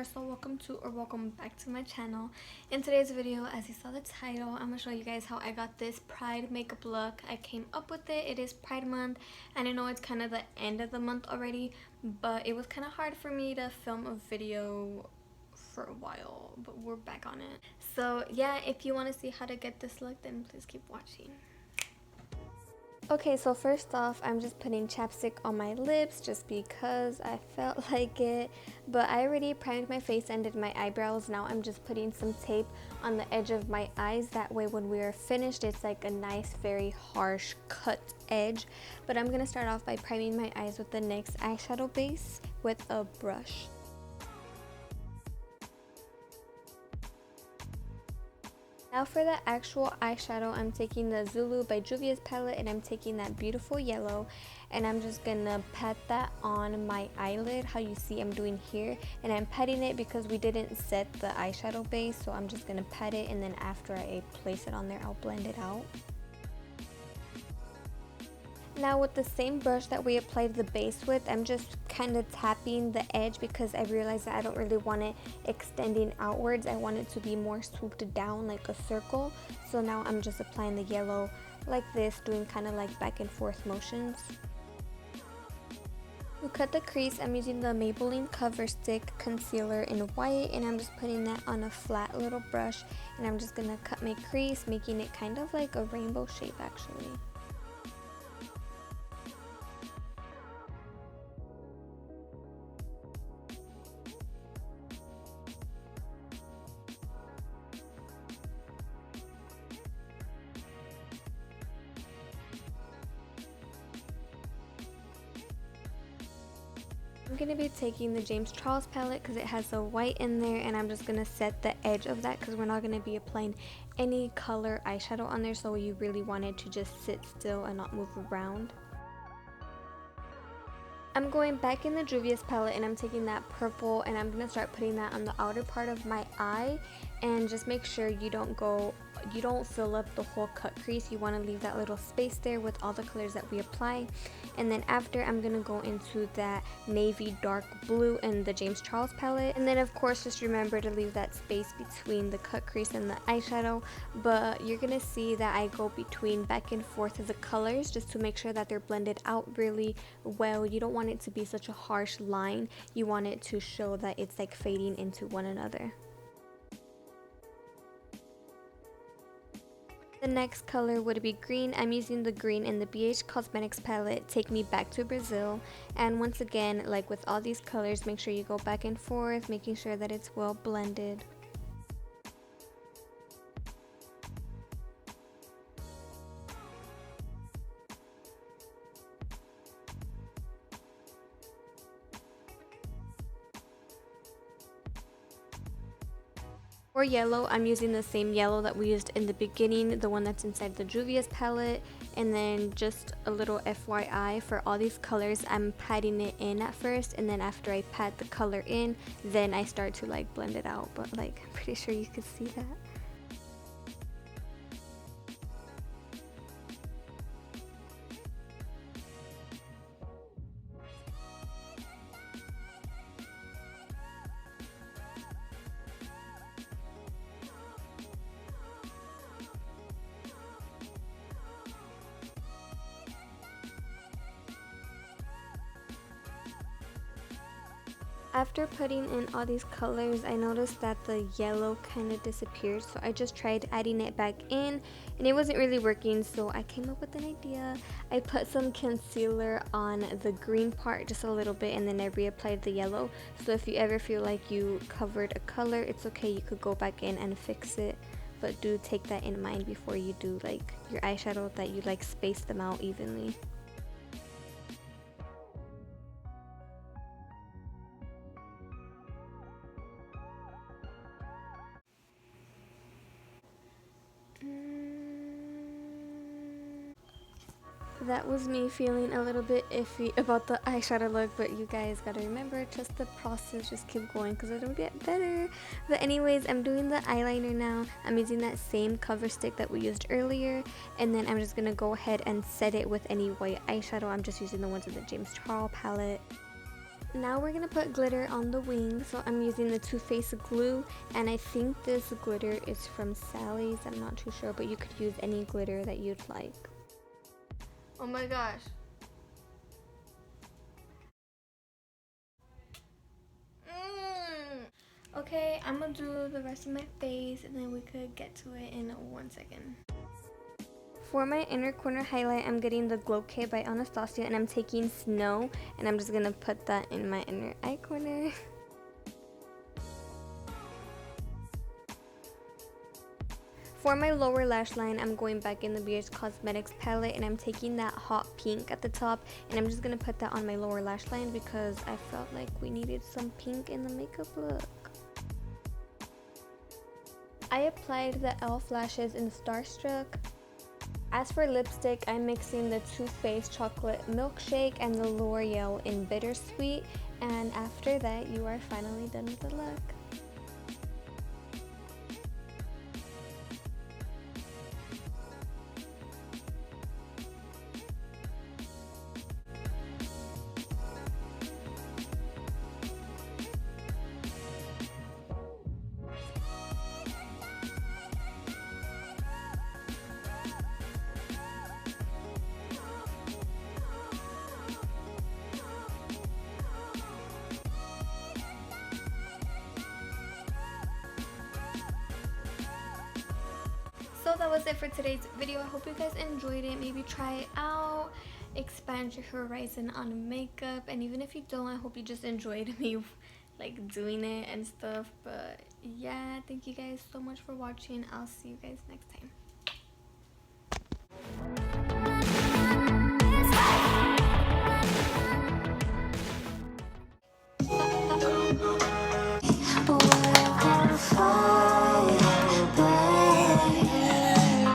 there, so welcome back to my channel. In today's video, as you saw the title, I'm gonna show you guys how I got this Pride makeup look. I came up with it. It is Pride month, and I know it's kind of the end of the month already, but it was kind of hard for me to film a video for a while, but we're back on it. So yeah, if you want to see how to get this look, then please keep watching. Okay, so first off, I'm just putting chapstick on my lips just because I felt like it. But I already primed my face and did my eyebrows. Now I'm just putting some tape on the edge of my eyes. That way when we are finished, it's like a nice, very harsh cut edge. But I'm going to start off by priming my eyes with the NYX eyeshadow base with a brush. Now for the actual eyeshadow, I'm taking the Zulu by Juvia's palette, and I'm taking that beautiful yellow, and I'm just gonna pat that on my eyelid, how you see I'm doing here. And I'm patting it because we didn't set the eyeshadow base, so I'm just gonna pat it, and then after I place it on there, I'll blend it out. Now with the same brush that we applied the base with, I'm just kind of tapping the edge because I realized that I don't really want it extending outwards. I want it to be more swooped down like a circle. So now I'm just applying the yellow like this, doing kind of like back and forth motions. To cut the crease, I'm using the Maybelline Cover Stick Concealer in white, and I'm just putting that on a flat little brush, and I'm just going to cut my crease, making it kind of like a rainbow shape actually. I'm going to be taking the James Charles palette because it has a white in there, and I'm just going to set the edge of that because we're not going to be applying any color eyeshadow on there, so you really want it to just sit still and not move around. I'm going back in the Juvia's palette, and I'm taking that purple, and I'm going to start putting that on the outer part of my eye, and just make sure you don't fill up the whole cut crease. You want to leave that little space there with all the colors that we apply. And then after, I'm going to go into that navy dark blue in the James Charles palette, and then of course just remember to leave that space between the cut crease and the eyeshadow. But you're going to see that I go between back and forth of the colors just to make sure that they're blended out really well. You don't want it to be such a harsh line. You want it to show that it's like fading into one another. The next color would be green. I'm using the green in the BH Cosmetics palette, Take Me Back to Brazil. And once again, like with all these colors, make sure you go back and forth, making sure that it's well blended. For yellow, I'm using the same yellow that we used in the beginning, the one that's inside the Juvia's palette. And then just a little FYI, for all these colors, I'm patting it in at first, and then after I pat the color in, then I start to like blend it out. But like, I'm pretty sure you could see that. After putting in all these colors, I noticed that the yellow kind of disappeared, so I just tried adding it back in, and it wasn't really working, so I came up with an idea. I put some concealer on the green part just a little bit, and then I reapplied the yellow. So if you ever feel like you covered a color, it's okay, you could go back in and fix it, but do take that in mind before you do like your eyeshadow, that you like space them out evenly. That was me feeling a little bit iffy about the eyeshadow look, but you guys gotta remember, trust the process, just keep going because it'll get better. But anyways, I'm doing the eyeliner now. I'm using that same cover stick that we used earlier, and then I'm just gonna go ahead and set it with any white eyeshadow. I'm just using the ones in the James Charles palette. Now we're going to put glitter on the wing. So I'm using the Too Faced glue, and I think this glitter is from Sally's. I'm not too sure, but you could use any glitter that you'd like. Oh my gosh. Okay, I'm gonna do the rest of my face and then we could get to it in 1 second. For my inner corner highlight, I'm getting the Glow Kit by Anastasia, and I'm taking Snow, and I'm just gonna put that in my inner eye corner. For my lower lash line, I'm going back in the BH Cosmetics palette, and I'm taking that hot pink at the top, and I'm just gonna put that on my lower lash line because I felt like we needed some pink in the makeup look. I applied the e.l.f. lashes in Starstruck. As for lipstick, I'm mixing the Too Faced Chocolate Milkshake and the L'Oreal in Bittersweet, and after that you are finally done with the look. So that was it for today's video. I hope you guys enjoyed it. Maybe try it out, expand your horizon on makeup, and even if you don't, I hope you just enjoyed me like doing it and stuff. But yeah, thank you guys so much for watching. I'll see you guys next time.